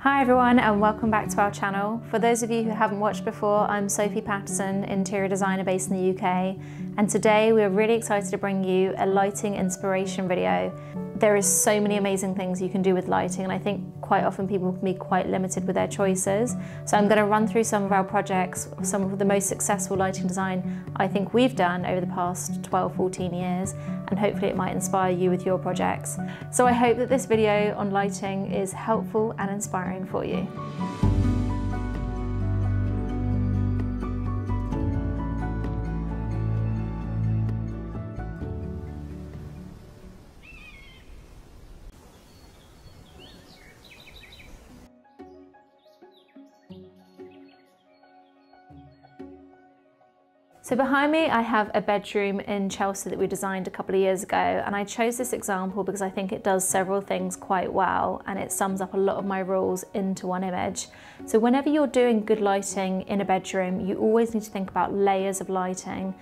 Hi everyone and welcome back to our channel. For those of you who haven't watched before, I'm Sophie Paterson, interior designer based in the UK, and today we are really excited to bring you a lighting inspiration video. There is so many amazing things you can do with lighting, and I think quite often people can be quite limited with their choices. So I'm going to run through some of our projects, some of the most successful lighting design I think we've done over the past 12-14 years, and hopefully it might inspire you with your projects. So I hope that this video on lighting is helpful and inspiring for you. So behind me I have a bedroom in Chelsea that we designed a couple of years ago, and I chose this example because I think it does several things quite well and it sums up a lot of my rules into one image. So whenever you're doing good lighting in a bedroom, you always need to think about layers of lighting.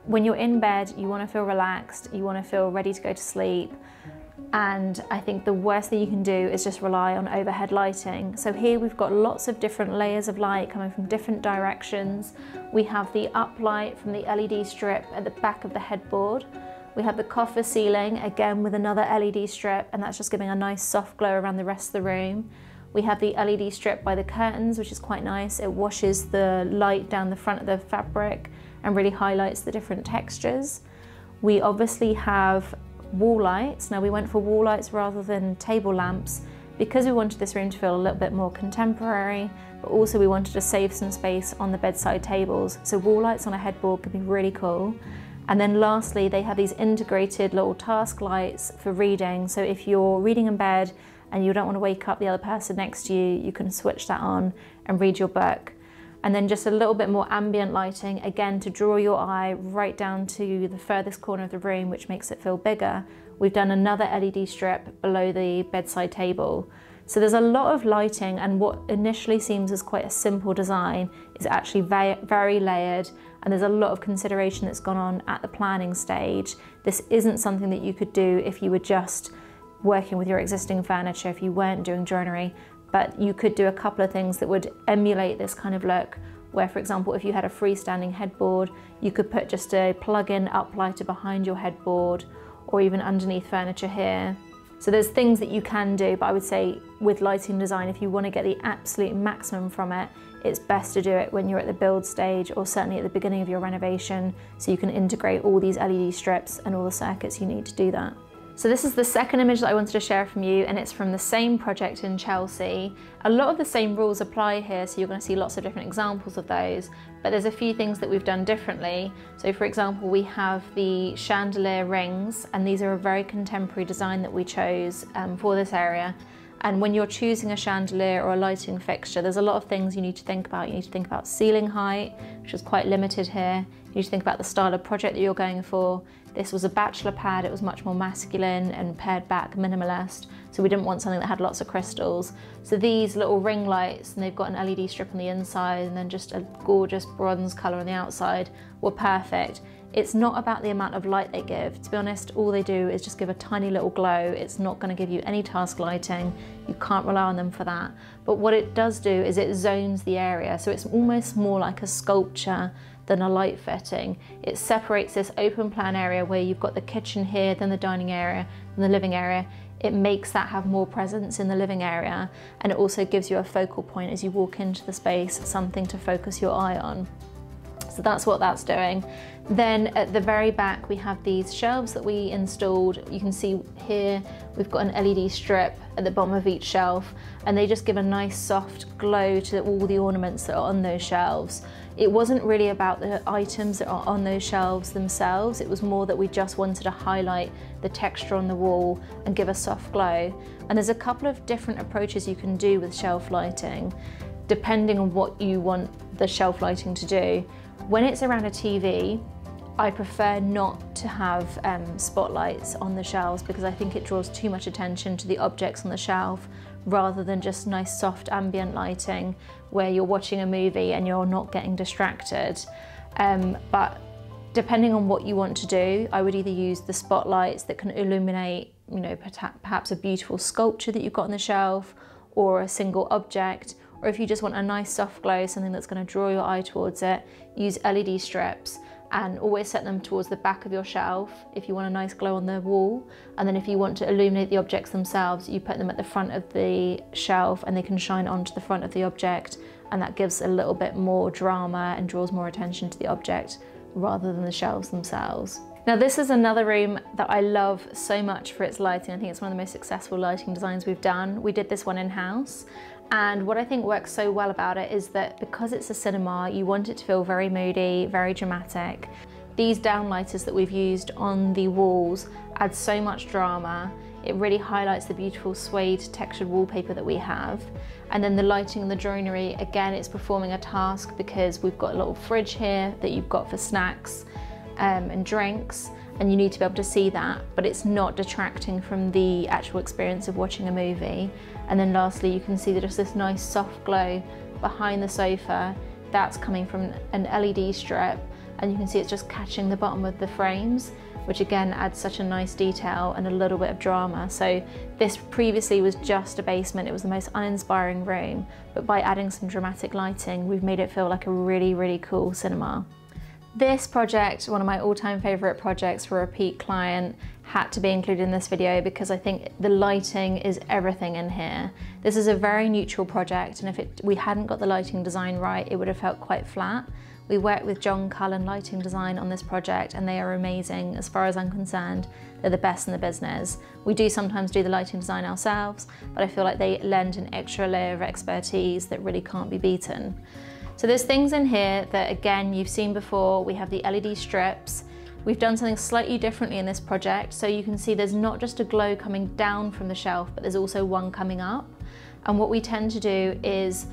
When you're in bed, you want to feel relaxed, you want to feel ready to go to sleep. And I think the worst thing you can do is just rely on overhead lighting. So here we've got lots of different layers of light coming from different directions. We have the uplight from the LED strip at the back of the headboard. We have the coffer ceiling, again with another LED strip, and that's just giving a nice soft glow around the rest of the room. We have the LED strip by the curtains, which is quite nice. It washes the light down the front of the fabric and really highlights the different textures. We obviously have wall lights. Now we went for wall lights rather than table lamps because we wanted this room to feel a little bit more contemporary, but also we wanted to save some space on the bedside tables. So wall lights on a headboard could be really cool. And then lastly, they have these integrated little task lights for reading. So if you're reading in bed and you don't want to wake up the other person next to you, you can switch that on and read your book. And then just a little bit more ambient lighting, again to draw your eye right down to the furthest corner of the room, which makes it feel bigger. We've done another LED strip below the bedside table. So there's a lot of lighting, and what initially seems as quite a simple design is actually very layered, and there's a lot of consideration that's gone on at the planning stage. This isn't something that you could do if you were just working with your existing furniture, if you weren't doing joinery. But you could do a couple of things that would emulate this kind of look, where for example if you had a freestanding headboard, you could put just a plug-in uplighter behind your headboard or even underneath furniture here. So there's things that you can do, but I would say with lighting design, if you want to get the absolute maximum from it, it's best to do it when you're at the build stage or certainly at the beginning of your renovation, so you can integrate all these LED strips and all the circuits you need to do that. So this is the second image that I wanted to share from you, and it's from the same project in Chelsea. A lot of the same rules apply here, so you're going to see lots of different examples of those, but there's a few things that we've done differently. So for example, we have the chandelier rings, and these are a very contemporary design that we chose for this area. And when you're choosing a chandelier or a lighting fixture, there's a lot of things you need to think about. You need to think about ceiling height, which is quite limited here. You need to think about the style of project that you're going for. This was a bachelor pad, it was much more masculine and pared back minimalist, so we didn't want something that had lots of crystals. So these little ring lights, and they've got an LED strip on the inside and then just a gorgeous bronze colour on the outside, were perfect. It's not about the amount of light they give. To be honest, all they do is just give a tiny little glow. It's not going to give you any task lighting. You can't rely on them for that. But what it does do is it zones the area. So it's almost more like a sculpture than a light fitting. It separates this open plan area where you've got the kitchen here, then the dining area, and the living area. It makes that have more presence in the living area, and it also gives you a focal point as you walk into the space, something to focus your eye on. So that's what that's doing. Then at the very back we have these shelves that we installed. You can see here we've got an LED strip at the bottom of each shelf, and they just give a nice soft glow to all the ornaments that are on those shelves. It wasn't really about the items that are on those shelves themselves, it was more that we just wanted to highlight the texture on the wall and give a soft glow. And there's a couple of different approaches you can do with shelf lighting, depending on what you want the shelf lighting to do. When it's around a TV, I prefer not to have spotlights on the shelves because I think it draws too much attention to the objects on the shelf rather than just nice soft ambient lighting where you're watching a movie and you're not getting distracted. But depending on what you want to do, I would either use the spotlights that can illuminate, you know, perhaps a beautiful sculpture that you've got on the shelf, or a single object, or if you just want a nice soft glow, something that's going to draw your eye towards it, use LED strips and always set them towards the back of your shelf if you want a nice glow on the wall. And then if you want to illuminate the objects themselves, you put them at the front of the shelf and they can shine onto the front of the object, and that gives a little bit more drama and draws more attention to the object rather than the shelves themselves. Now this is another room that I love so much for its lighting. I think it's one of the most successful lighting designs we've done. We did this one in-house, and what I think works so well about it is that because it's a cinema, you want it to feel very moody, very dramatic. These downlighters that we've used on the walls add so much drama. It really highlights the beautiful suede textured wallpaper that we have. And then the lighting and the joinery, again, it's performing a task because we've got a little fridge here that you've got for snacks and drinks, and you need to be able to see that, but it's not detracting from the actual experience of watching a movie. And then lastly, you can see that there's this nice soft glow behind the sofa. That's coming from an LED strip, and you can see it's just catching the bottom of the frames, which again adds such a nice detail and a little bit of drama. So this previously was just a basement, it was the most uninspiring room, but by adding some dramatic lighting, we've made it feel like a really, really cool cinema. This project, one of my all-time favourite projects for a repeat client, had to be included in this video because I think the lighting is everything in here. This is a very neutral project, and if we hadn't got the lighting design right, it would have felt quite flat. We worked with John Cullen Lighting Design on this project, and they are amazing. As far as I'm concerned, they're the best in the business. We do sometimes do the lighting design ourselves, but I feel like they lend an extra layer of expertise that really can't be beaten. So there's things in here that, again, you've seen before. We have the LED strips. We've done something slightly differently in this project. So you can see there's not just a glow coming down from the shelf, but there's also one coming up. And what we tend to do is,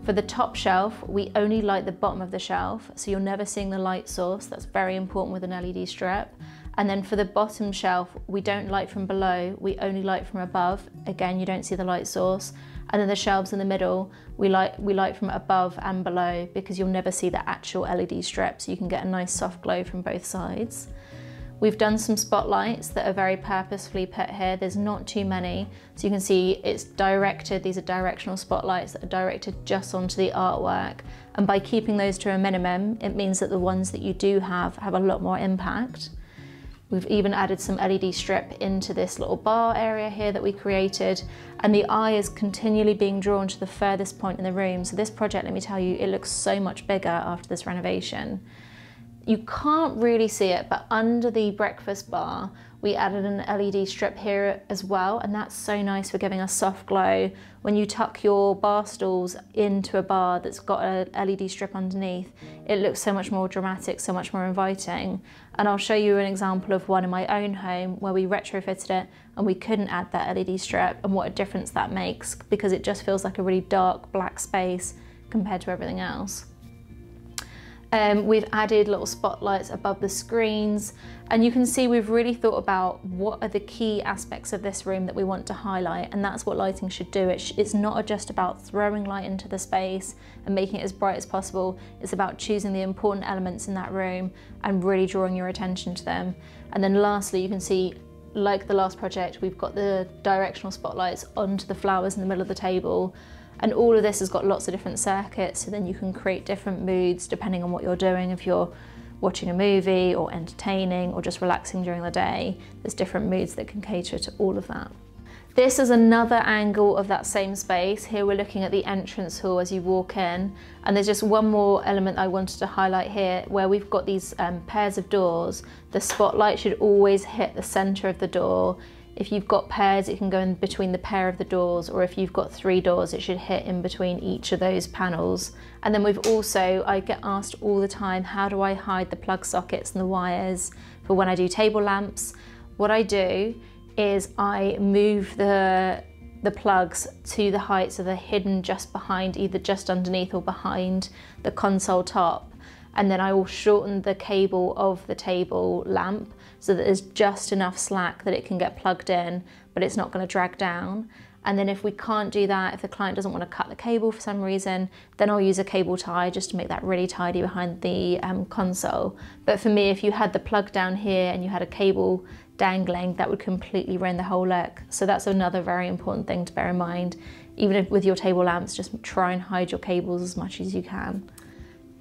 for the top shelf, we only light the bottom of the shelf. So you're never seeing the light source. That's very important with an LED strip. And then for the bottom shelf, we don't light from below, we only light from above. Again, you don't see the light source. And then the shelves in the middle, we light from above and below because you'll never see the actual LED strip, so you can get a nice soft glow from both sides. We've done some spotlights that are very purposefully put here. There's not too many. So you can see it's directed, these are directional spotlights that are directed just onto the artwork. And by keeping those to a minimum, it means that the ones that you do have a lot more impact. We've even added some LED strip into this little bar area here that we created, and the eye is continually being drawn to the furthest point in the room. So this project, let me tell you, it looks so much bigger after this renovation. You can't really see it, but under the breakfast bar, we added an LED strip here as well, and that's so nice for giving a soft glow. When you tuck your bar stools into a bar that's got a LED strip underneath, it looks so much more dramatic, so much more inviting. And I'll show you an example of one in my own home where we retrofitted it and we couldn't add that LED strip, and what a difference that makes, because it just feels like a really dark black space compared to everything else. We've added little spotlights above the screens, and you can see we've really thought about what are the key aspects of this room that we want to highlight, and that's what lighting should do. It's not just about throwing light into the space and making it as bright as possible. It's about choosing the important elements in that room and really drawing your attention to them. And then lastly, you can see, like the last project, we've got the directional spotlights onto the flowers in the middle of the table. And all of this has got lots of different circuits, so then you can create different moods depending on what you're doing. If you're watching a movie or entertaining or just relaxing during the day, there's different moods that can cater to all of that. This is another angle of that same space. Here we're looking at the entrance hall as you walk in, and there's just one more element I wanted to highlight here where we've got these pairs of doors. The spotlight should always hit the center of the door. If you've got pairs, it can go in between the pair of the doors, or if you've got 3 doors, it should hit in between each of those panels. And then we've also, I get asked all the time, how do I hide the plug sockets and the wires for when I do table lamps? What I do is I move the plugs to the height so they're hidden just behind, either just underneath or behind the console top. And then I will shorten the cable of the table lamp so that there's just enough slack that it can get plugged in, but it's not going to drag down. And then if we can't do that, if the client doesn't want to cut the cable for some reason, then I'll use a cable tie just to make that really tidy behind the console. But for me, if you had the plug down here and you had a cable dangling, that would completely ruin the whole look. So that's another very important thing to bear in mind. Even with your table lamps, just try and hide your cables as much as you can.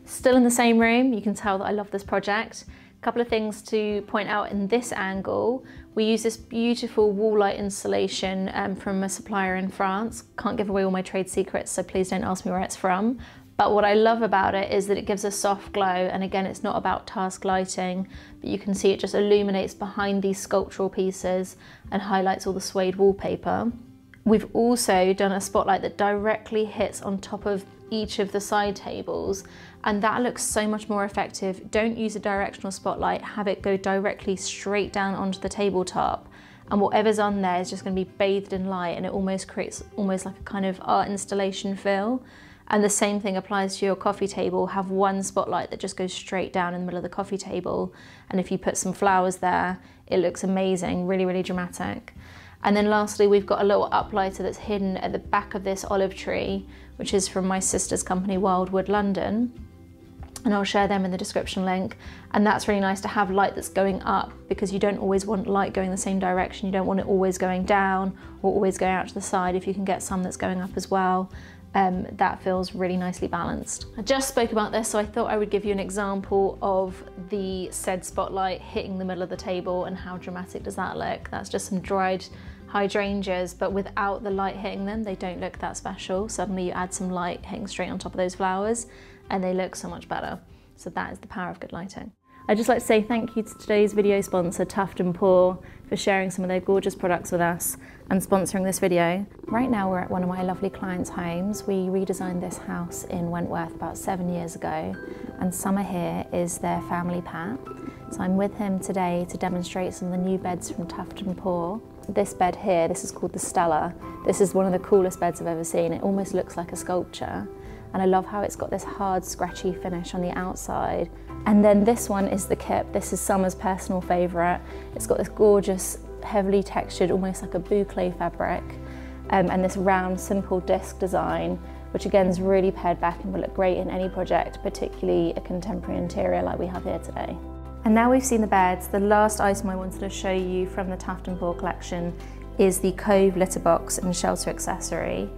Still in the same room, you can tell that I love this project. A couple of things to point out in this angle. We use this beautiful wall light installation from a supplier in France. Can't give away all my trade secrets, so please don't ask me where it's from. But what I love about it is that it gives a soft glow, and again, it's not about task lighting, but you can see it just illuminates behind these sculptural pieces and highlights all the suede wallpaper. We've also done a spotlight that directly hits on top of each of the side tables, and that looks so much more effective. Don't use a directional spotlight, have it go directly straight down onto the tabletop, and whatever's on there is just going to be bathed in light, and it almost creates like a kind of art installation feel. And the same thing applies to your coffee table. Have one spotlight that just goes straight down in the middle of the coffee table, and if you put some flowers there, it looks amazing, really, really dramatic. And then lastly, we've got a little uplighter that's hidden at the back of this olive tree, which is from my sister's company, Wildwood London. And I'll share them in the description link. And that's really nice to have light that's going up, because you don't always want light going the same direction. You don't want it always going down or always going out to the side. If you can get some that's going up as well, that feels really nicely balanced. I just spoke about this, so I thought I would give you an example of the said spotlight hitting the middle of the table, and how dramatic does that look. That's just some dried hydrangeas, but without the light hitting them, they don't look that special. Suddenly you add some light hitting straight on top of those flowers, and they look so much better. So that is the power of good lighting. I'd just like to say thank you to today's video sponsor, Tuft & Pour, for sharing some of their gorgeous products with us and sponsoring this video. Right now we're at one of my lovely clients' homes. We redesigned this house in Wentworth about 7 years ago, and Summer here is their family pet. So I'm with him today to demonstrate some of the new beds from Tuft & Pour. This bed here, this is called the Stella. This is one of the coolest beds I've ever seen. It almost looks like a sculpture. And I love how it's got this hard, scratchy finish on the outside. And then this one is the Kip. This is Summer's personal favourite. It's got this gorgeous, heavily textured, almost like a boucle fabric, and this round, simple disc design, which again is really pared back and will look great in any project, particularly a contemporary interior like we have here today. And now we've seen the beds, the last item I wanted to show you from the Tuft & Pour collection is the Cove litter box and shelter accessory.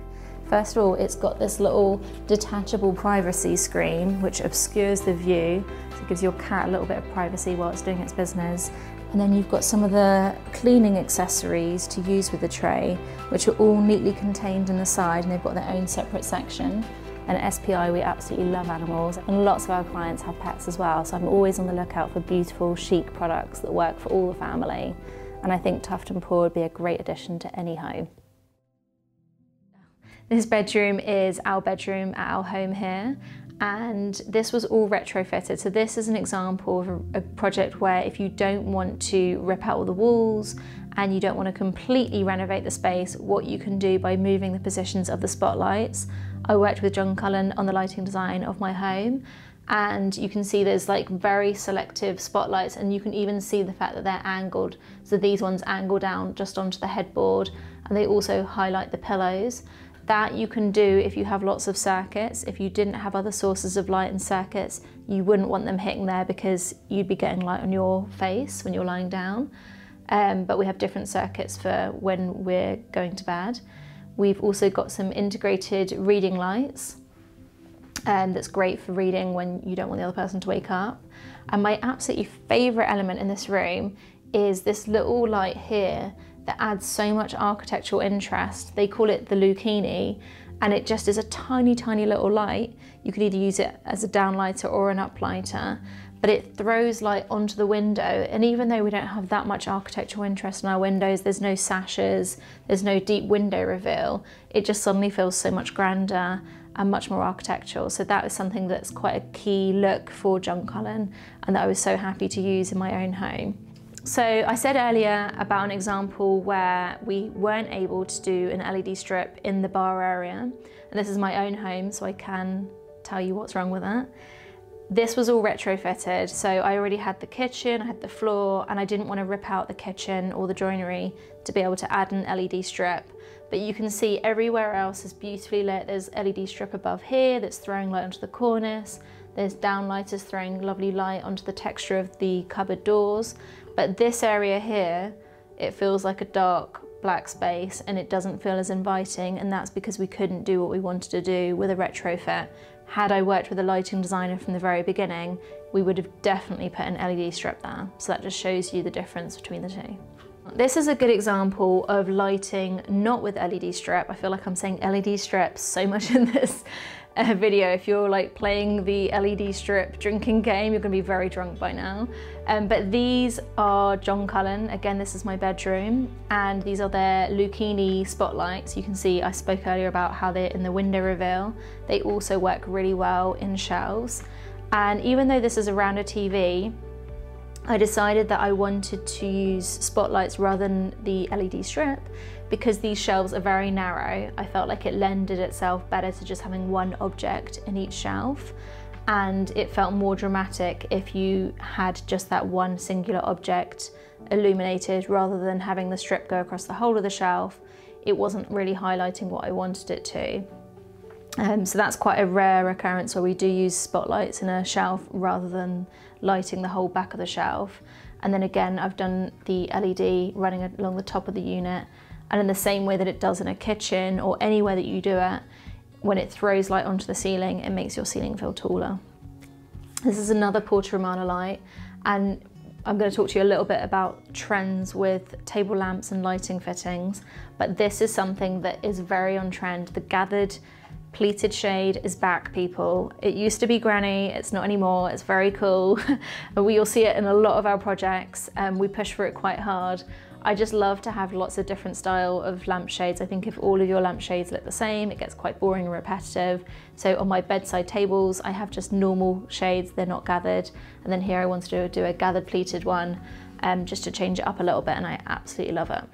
First of all, it's got this little detachable privacy screen which obscures the view, so it gives your cat a little bit of privacy while it's doing its business. And then you've got some of the cleaning accessories to use with the tray, which are all neatly contained in the side, and they've got their own separate section. And at SPI, we absolutely love animals, and lots of our clients have pets as well, so I'm always on the lookout for beautiful, chic products that work for all the family. And I think Tuft & Pour would be a great addition to any home. This bedroom is our bedroom at our home here, and this was all retrofitted. So this is an example of a project where if you don't want to rip out all the walls and you don't want to completely renovate the space, what you can do by moving the positions of the spotlights. I worked with John Cullen on the lighting design of my home, and you can see there's like very selective spotlights, and you can even see the fact that they're angled. So these ones angle down just onto the headboard, and they also highlight the pillows. That you can do if you have lots of circuits. If you didn't have other sources of light and circuits, you wouldn't want them hitting there because you'd be getting light on your face when you're lying down. But we have different circuits for when we're going to bed. We've also got some integrated reading lights, that's great for reading when you don't want the other person to wake up. And my absolutely favourite element in this room is this little light here that adds so much architectural interest. They call it the Lucchini, and it just is a tiny, tiny little light. You could either use it as a downlighter or an uplighter, but it throws light onto the window. And even though we don't have that much architectural interest in our windows, there's no sashes, there's no deep window reveal, it just suddenly feels so much grander and much more architectural. So that is something that's quite a key look for John Cullen, and that I was so happy to use in my own home. So I said earlier about an example where we weren't able to do an LED strip in the bar area, and this is my own home, so I can tell you what's wrong with it. This was all retrofitted, so I already had the kitchen, I had the floor, and I didn't want to rip out the kitchen or the joinery to be able to add an LED strip. But you can see everywhere else is beautifully lit. There's LED strip above here that's throwing light onto the cornice. There's downlighters throwing lovely light onto the texture of the cupboard doors. But this area here, it feels like a dark black space and it doesn't feel as inviting, and that's because we couldn't do what we wanted to do with a retrofit. Had I worked with a lighting designer from the very beginning, we would have definitely put an LED strip there. So that just shows you the difference between the two. This is a good example of lighting not with LED strip. I feel like I'm saying LED strip so much in this video. If you're like playing the LED strip drinking game, you're gonna be very drunk by now. But these are John Cullen. Again, this is my bedroom, and these are their Lucchini spotlights. You can see I spoke earlier about how they're in the window reveal. They also work really well in shelves. And even though this is around a TV, I decided that I wanted to use spotlights rather than the LED strip because these shelves are very narrow. I felt like it lended itself better to just having one object in each shelf, and it felt more dramatic if you had just that one singular object illuminated rather than having the strip go across the whole of the shelf. It wasn't really highlighting what I wanted it to. So that's quite a rare occurrence where we do use spotlights in a shelf rather than lighting the whole back of the shelf. And then again, I've done the LED running along the top of the unit, and in the same way that it does in a kitchen or anywhere that you do it, when it throws light onto the ceiling, it makes your ceiling feel taller. This is another Porta Romana light, and I'm going to talk to you a little bit about trends with table lamps and lighting fittings, but this is something that is very on trend. The gathered pleated shade is back, people. It used to be granny, it's not anymore, it's very cool. You'll see it in a lot of our projects, we push for it quite hard. I just love to have lots of different style of lampshades. I think if all of your lampshades look the same, it gets quite boring and repetitive. So on my bedside tables, I have just normal shades, they're not gathered. And then here I wanted to do a gathered pleated one, just to change it up a little bit, and I absolutely love it.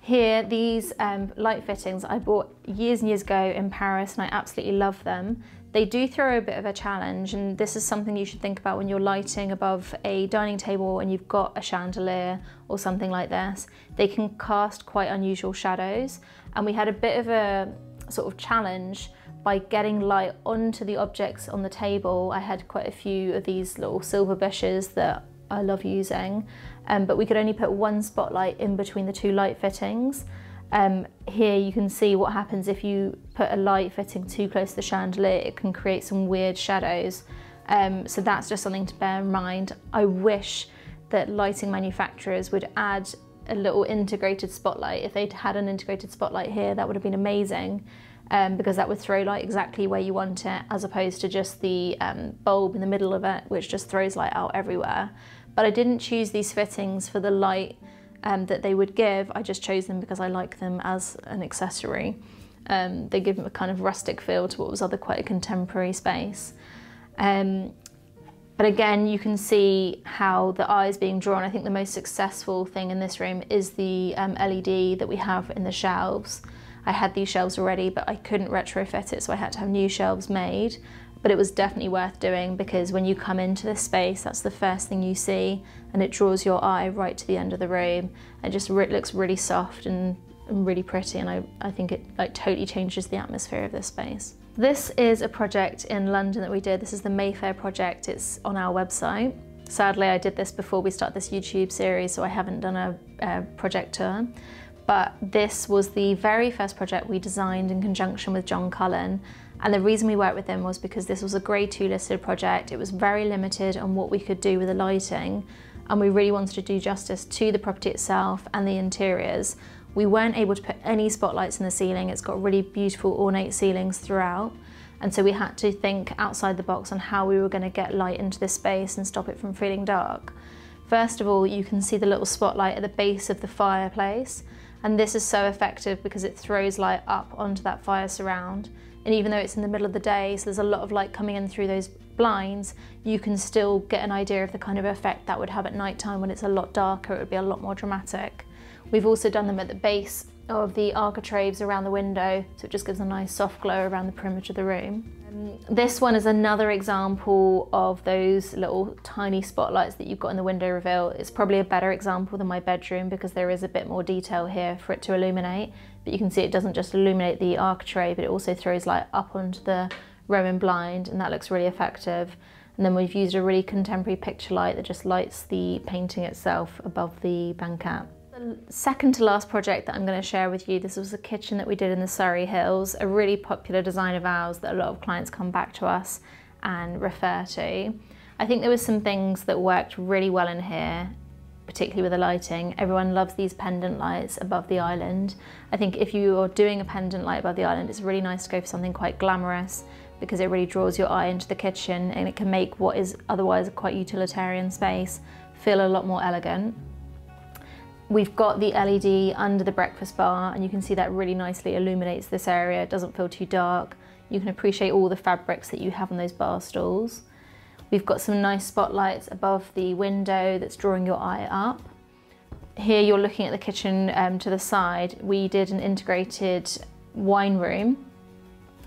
Here, these light fittings I bought years and years ago in Paris, and I absolutely love them. They do throw a bit of a challenge, and this is something you should think about when you're lighting above a dining table and you've got a chandelier or something like this. They can cast quite unusual shadows, and we had a bit of a sort of challenge by getting light onto the objects on the table. I had quite a few of these little silver bushes that I love using, but we could only put one spotlight in between the two light fittings. Here you can see what happens if you put a light fitting too close to the chandelier. It can create some weird shadows. So that's just something to bear in mind. I wish that lighting manufacturers would add a little integrated spotlight. If they'd had an integrated spotlight here, that would have been amazing, because that would throw light exactly where you want it, as opposed to just the bulb in the middle of it, which just throws light out everywhere. But I didn't choose these fittings for the light that they would give. I just chose them because I like them as an accessory. They give them a kind of rustic feel to what was quite a contemporary space. But again, you can see how the eye is being drawn. I think the most successful thing in this room is the LED that we have in the shelves. I had these shelves already, but I couldn't retrofit it, so I had to have new shelves made. But it was definitely worth doing, because when you come into this space, that's the first thing you see, and it draws your eye right to the end of the room. It just looks really soft and really pretty, and I think it like totally changes the atmosphere of this space. This is a project in London that we did. This is the Mayfair project. It's on our website. Sadly, I did this before we started this YouTube series, so I haven't done a project tour. But this was the very first project we designed in conjunction with John Cullen. And the reason we worked with him was because this was a grade 2 listed project. It was very limited on what we could do with the lighting, and we really wanted to do justice to the property itself and the interiors. We weren't able to put any spotlights in the ceiling. It's got really beautiful ornate ceilings throughout. And so we had to think outside the box on how we were going to get light into this space and stop it from feeling dark. First of all, you can see the little spotlight at the base of the fireplace. And this is so effective because it throws light up onto that fire surround. And even though it's in the middle of the day, so there's a lot of light coming in through those blinds, you can still get an idea of the kind of effect that would have at night time. When it's a lot darker, it would be a lot more dramatic. We've also done them at the base of the architraves around the window, so it just gives a nice soft glow around the perimeter of the room. This one is another example of those little tiny spotlights that you've got in the window reveal. It's probably a better example than my bedroom because there is a bit more detail here for it to illuminate. But you can see it doesn't just illuminate the architrave, but it also throws light up onto the Roman blind, and that looks really effective. And then we've used a really contemporary picture light that just lights the painting itself above the banquette. The Second to last project that I'm going to share with you, this was a kitchen that we did in the Surrey Hills, a really popular design of ours that a lot of clients come back to us and refer to. I think there were some things that worked really well in here, particularly with the lighting. Everyone loves these pendant lights above the island. I think if you are doing a pendant light above the island, it's really nice to go for something quite glamorous because it really draws your eye into the kitchen and it can make what is otherwise a quite utilitarian space feel a lot more elegant. We've got the LED under the breakfast bar and you can see that really nicely illuminates this area. It doesn't feel too dark. You can appreciate all the fabrics that you have on those bar stools. We've got some nice spotlights above the window that's drawing your eye up. Here you're looking at the kitchen to the side. We did an integrated wine room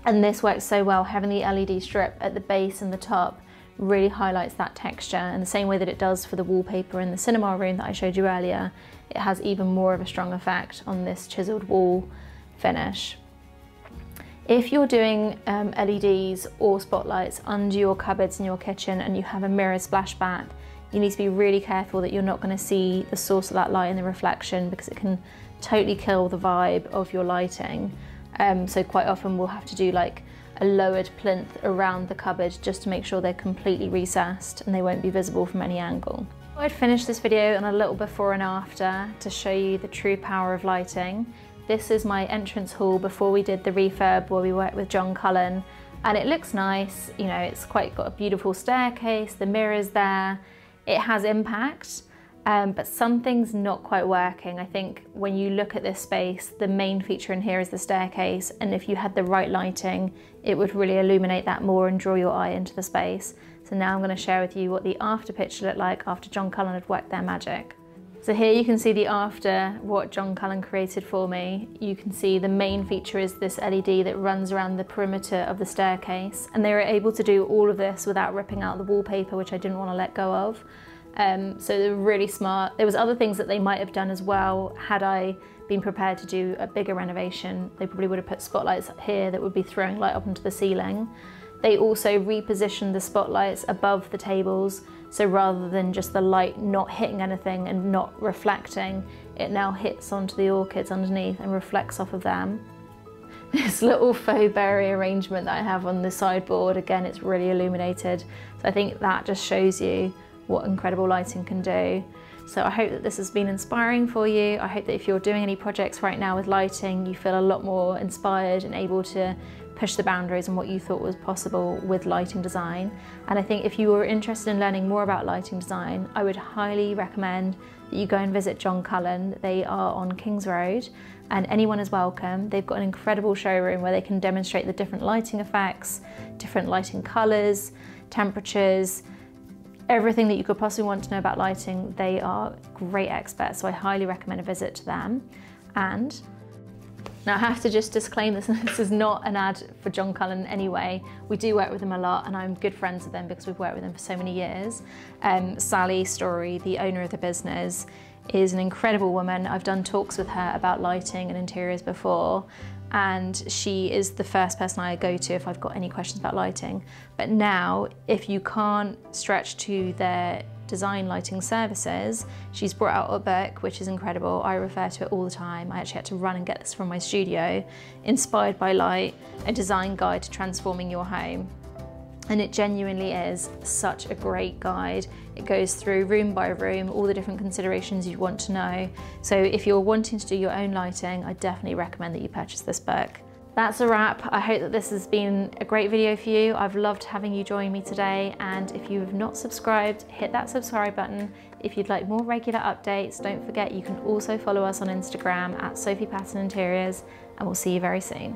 and this works so well. Having the LED strip at the base and the top really highlights that texture, and the same way that it does for the wallpaper in the cinema room that I showed you earlier, it has even more of a strong effect on this chiseled wall finish. If you're doing LEDs or spotlights under your cupboards in your kitchen and you have a mirror splashback, you need to be really careful that you're not going to see the source of that light in the reflection, because it can totally kill the vibe of your lighting. So quite often we'll have to do like a lowered plinth around the cupboard just to make sure they're completely recessed and they won't be visible from any angle. I'd finish this video on a little before and after to show you the true power of lighting. This is my entrance hall before we did the refurb where we worked with John Cullen, and it looks nice. You know, it's quite got a beautiful staircase, the mirror's there, it has impact, but something's not quite working. I think when you look at this space, the main feature in here is the staircase, and if you had the right lighting, it would really illuminate that more and draw your eye into the space. So now I'm going to share with you what the after picture looked like after John Cullen had worked their magic. So here you can see the after, what John Cullen created for me. You can see the main feature is this LED that runs around the perimeter of the staircase, and they were able to do all of this without ripping out the wallpaper, which I didn't want to let go of. So they're really smart. There was other things that they might have done as well. Had I been prepared to do a bigger renovation, they probably would have put spotlights here that would be throwing light up into the ceiling. They also repositioned the spotlights above the tables, so rather than just the light not hitting anything and not reflecting, it now hits onto the orchids underneath and reflects off of them. This little faux berry arrangement that I have on the sideboard, again, it's really illuminated. So I think that just shows you what incredible lighting can do. So I hope that this has been inspiring for you. I hope that if you're doing any projects right now with lighting, you feel a lot more inspired and able to push the boundaries on what you thought was possible with lighting design. And I think if you were interested in learning more about lighting design, I would highly recommend that you go and visit John Cullen. They are on Kings Road and anyone is welcome. They've got an incredible showroom where they can demonstrate the different lighting effects, different lighting colours, temperatures, everything that you could possibly want to know about lighting. They are great experts, so I highly recommend a visit to them. And now I have to just disclaim this is not an ad for John Cullen anyway. We do work with them a lot and I'm good friends with them because we've worked with them for so many years. Sally Story, the owner of the business, is an incredible woman. I've done talks with her about lighting and interiors before, and she is the first person I go to if I've got any questions about lighting. But now, if you can't stretch to their design lighting services, she's brought out a book which is incredible. I refer to it all the time. I actually had to run and get this from my studio. Inspired by Light, a design guide to transforming your home. And it genuinely is such a great guide. It goes through room by room, all the different considerations you want to know. So if you're wanting to do your own lighting, I definitely recommend that you purchase this book. That's a wrap. I hope that this has been a great video for you. I've loved having you join me today. And if you have not subscribed, hit that subscribe button. If you'd like more regular updates, don't forget you can also follow us on Instagram at Sophie Paterson Interiors, and we'll see you very soon.